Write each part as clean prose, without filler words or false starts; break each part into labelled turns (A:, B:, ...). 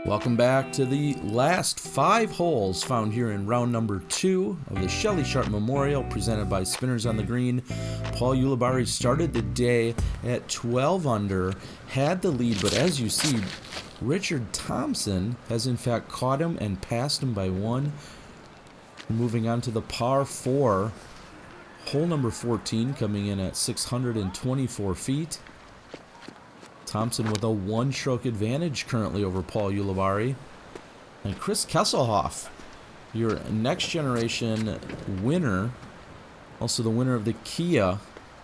A: Welcome back to the last 5 holes found here in round number 2 of the Shelly Sharpe Memorial presented by Spinners on the Green. Paul Ulibarri started the day at 12 under, had the lead, but as you see, Richard Thompson has in fact caught him and passed him by 1. Moving on to the par 4, hole number 14 coming in at 624 feet. Thompson with a 1-stroke advantage currently over Paul Ulibarri. And Chris Keselhoff, your next generation winner, also the winner of the Kia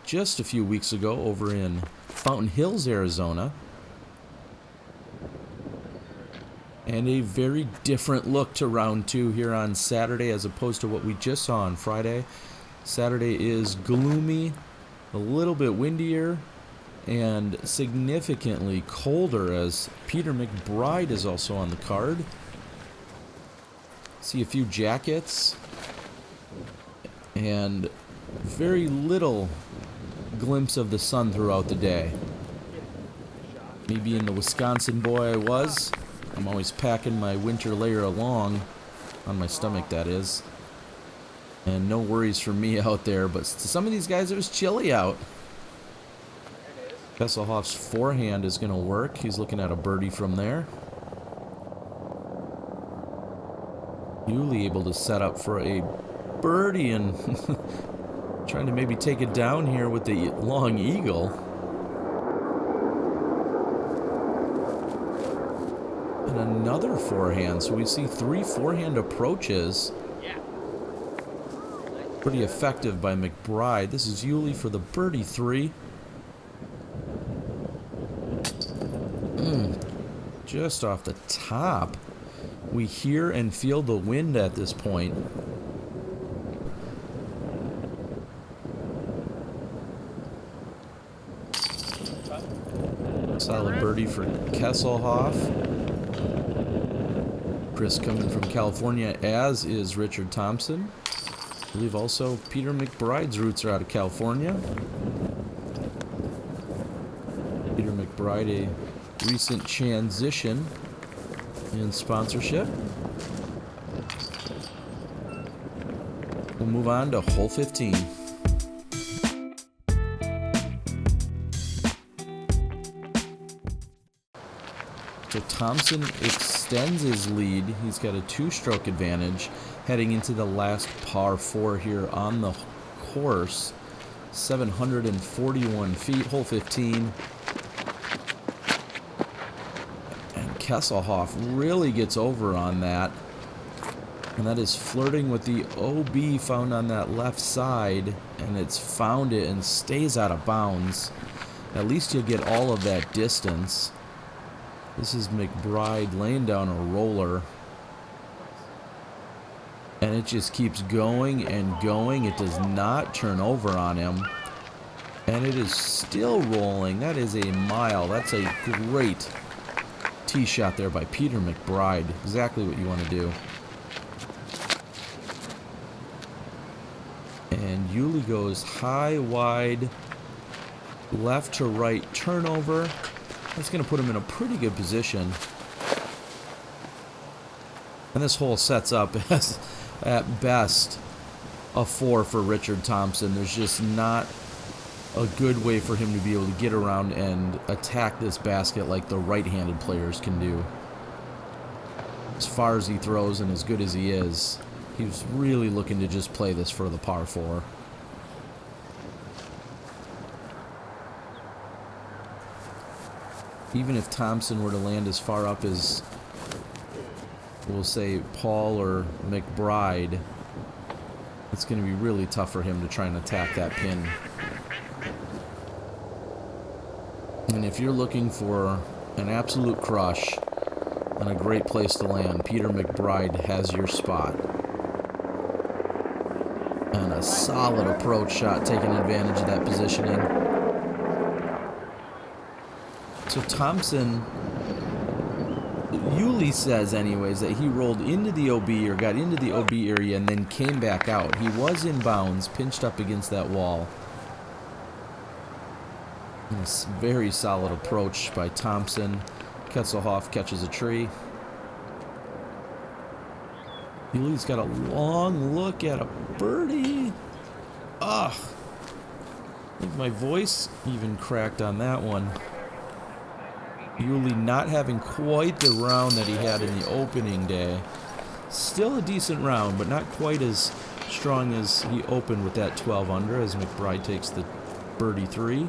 A: just a few weeks ago over in Fountain Hills, Arizona. And a very different look to round 2 here on Saturday as opposed to what we just saw on Friday. Saturday is gloomy, a little bit windier, and significantly colder as Peter McBride is also on the card. See a few jackets and very little glimpse of the sun throughout the day. Me being the Wisconsin boy I was, I'm always packing my winter layer along, on my stomach that is. And no worries for me out there, but to some of these guys it was chilly out. Keselhoff's forehand is going to work. He's looking at a birdie from there. Uli able to set up for a birdie and trying to maybe take it down here with the long eagle. And another forehand. So we see 3 forehand approaches. Pretty effective by McBride. This is Uli for the birdie 3. Just off the top. We hear and feel the wind at this point. Solid birdie for Keselhoff. Chris coming from California, as is Richard Thompson. I believe also Peter McBride's roots are out of California. Peter McBride, a recent transition in sponsorship. We'll move on to hole 15. So Thompson extends his lead. He's got a 2-stroke advantage heading into the last par 4 here on the course. 741 feet, hole 15. Keselhoff really gets over on that, and that is flirting with the OB found on that left side, and it's found it and stays out of bounds. At least you'll get all of that distance. This is McBride laying down a roller, and it just keeps going and going. It does not turn over on him, and it is still rolling. That is a mile. That's a great tee shot there by Peter McBride. Exactly what you want to do. And Uli goes high, wide, left to right turnover. That's going to put him in a pretty good position. And this hole sets up as, at best, a 4 for Richard Thompson. There's just not a good way for him to be able to get around and attack this basket like the right-handed players can do. As far as he throws and as good as he is, he was really looking to just play this for the par 4. Even if Thompson were to land as far up as, we'll say, Paul or McBride, it's going to be really tough for him to try and attack that pin. And if you're looking for an absolute crush and a great place to land, Peter McBride has your spot. And a solid approach shot taking advantage of that positioning. So Thompson, Uli says anyways that he rolled into the OB or got into the OB area and then came back out. He was in bounds, pinched up against that wall. And a very solid approach by Thompson. Keselhoff catches a tree. Yuli's got a long look at a birdie. Ugh. I think my voice even cracked on that one. Yuli not having quite the round that he had in the opening day. Still a decent round, but not quite as strong as he opened with that 12 under as McBride takes the birdie 3.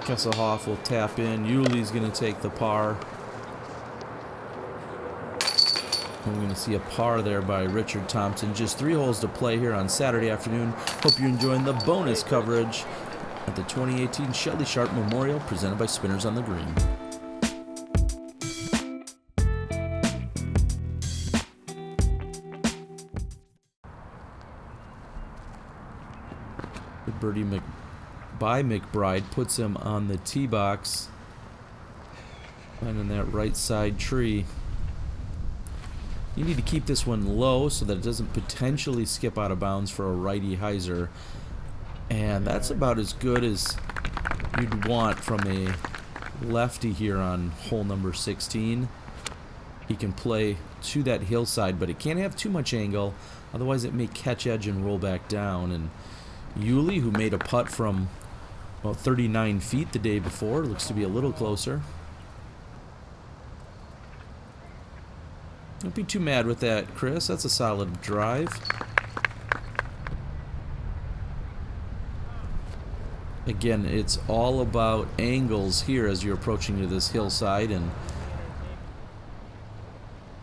A: Keselhoff will tap in. Yuli's going to take the par. We're going to see a par there by Richard Thompson. Just 3 holes to play here on Saturday afternoon. Hope you're enjoying the bonus coverage at the 2018 Shelly Sharpe Memorial presented by Spinners on the Green. The birdie by McBride puts him on the tee box, finding that right side tree. You need to keep this one low so that it doesn't potentially skip out of bounds for a righty hyzer. And that's about as good as you'd want from a lefty here on hole number 16. He can play to that hillside, but it can't have too much angle, otherwise it may catch edge and roll back down. And Yuli, who made a putt from about 39 feet the day before, looks to be a little closer. Don't be too mad with that, Chris. That's a solid drive. Again, it's all about angles here as you're approaching to this hillside, and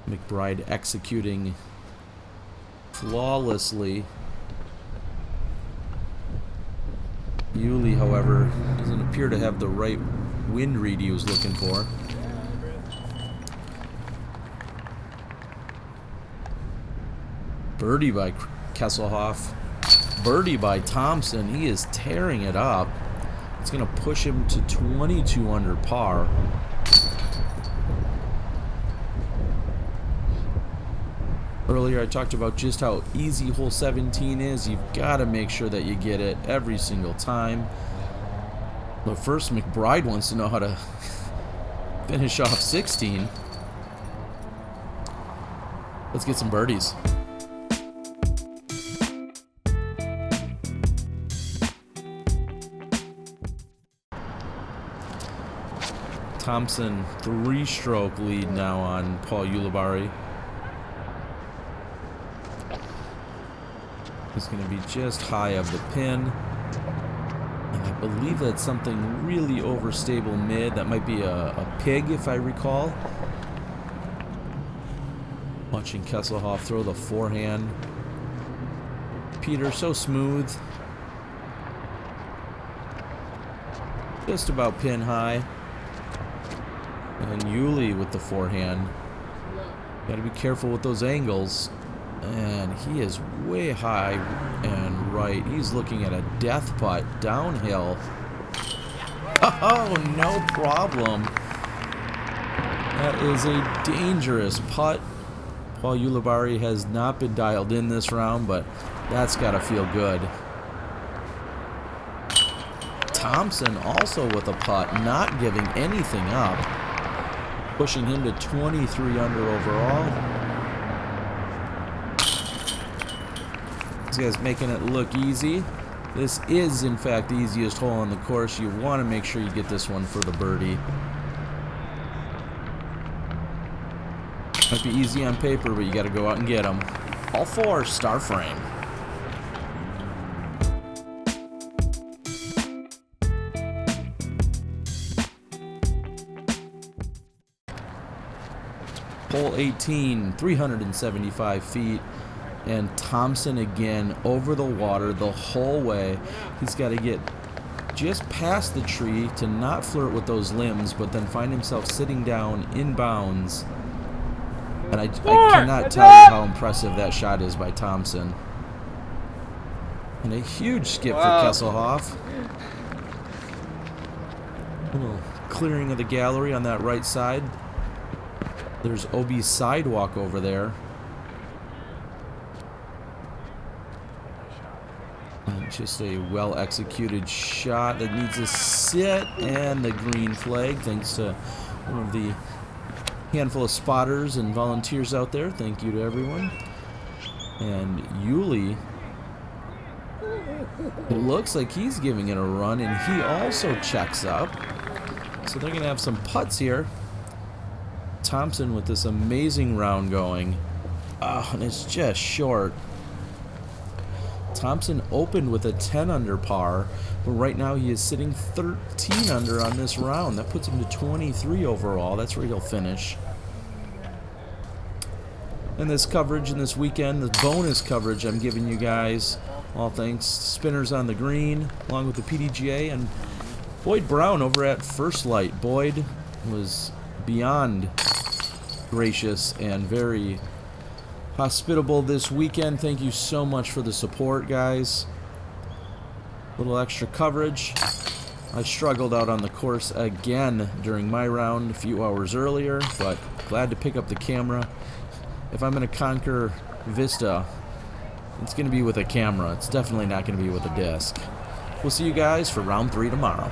A: McBride executing flawlessly. Yuli, however, doesn't appear to have the right wind read he was looking for. Birdie by Keselhoff. Birdie by Thompson. He is tearing it up. It's going to push him to 22 under par. Earlier I talked about just how easy hole 17 is. You've got to make sure that you get it every single time. But first, McBride wants to know how to finish off 16. Let's get some birdies. Thompson 3-stroke lead now on Paul Ulibarri. He's going to be just high of the pin. And I believe that's something really overstable mid. That might be a pig, if I recall. Watching Keselhoff throw the forehand. Peter, so smooth. Just about pin high. And Yuli with the forehand. Got to be careful with those angles. And he is way high and right. He's looking at a death putt downhill. Oh, no problem. That is a dangerous putt. Paul Ulibarri has not been dialed in this round, but that's got to feel good. Thompson also with a putt, not giving anything up. Pushing him to 23 under overall. This guy's making it look easy. This is, in fact, the easiest hole on the course. You want to make sure you get this one for the birdie. Might be easy on paper, but you got to go out and get them. All 4, star frame. Hole 18, 375 feet. And Thompson again over the water the whole way. He's got to get just past the tree to not flirt with those limbs, but then find himself sitting down in bounds. And I cannot tell you how impressive that shot is by Thompson. And a huge skip for Keselhoff. A little clearing of the gallery on that right side. There's OB's sidewalk over there. And just a well-executed shot that needs a sit, and the green flag, thanks to one of the handful of spotters and volunteers out there. Thank you to everyone. And Uli, it looks like he's giving it a run, and he also checks up. So they're going to have some putts here. Thompson with this amazing round going. Oh, and it's just short. Thompson opened with a 10 under par, but right now he is sitting 13 under on this round. That puts him to 23 overall. That's where he'll finish. And this coverage in this weekend, the bonus coverage I'm giving you guys, all thanks Spinners on the Green, along with the PDGA, and Boyd Brown over at First Light. Boyd was beyond gracious and very hospitable this weekend. Thank you so much for the support, guys. A little extra coverage. I struggled out on the course again during my round a few hours earlier, but glad to pick up the camera. If I'm going to conquer Vista, it's going to be with a camera. It's definitely not going to be with a disc. We'll see you guys for round 3 tomorrow.